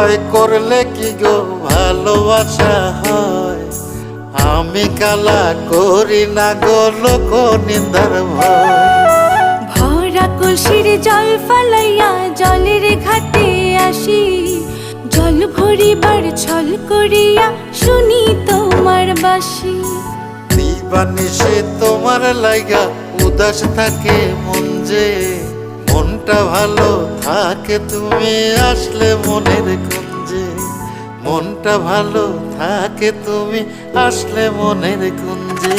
ভয় করলে কি গো ভালোবাসা হয়? আমি কালা করি না গো লোক নিন্দার ভয়। ভরা কলসির জল ফালাইয়া জলের ঘাটে আসি, জল ভরিবার ছল করিয়া শুনি তোমার বাঁশি। দিবানিশি তোমার লাইগা উদাস থাকে মন যে, মনটা ভালো থাকে তুমি আসলে মনের কুঞ্জে। মনটা ভালো থাকে তুমি আসলে মনের কুঞ্জে।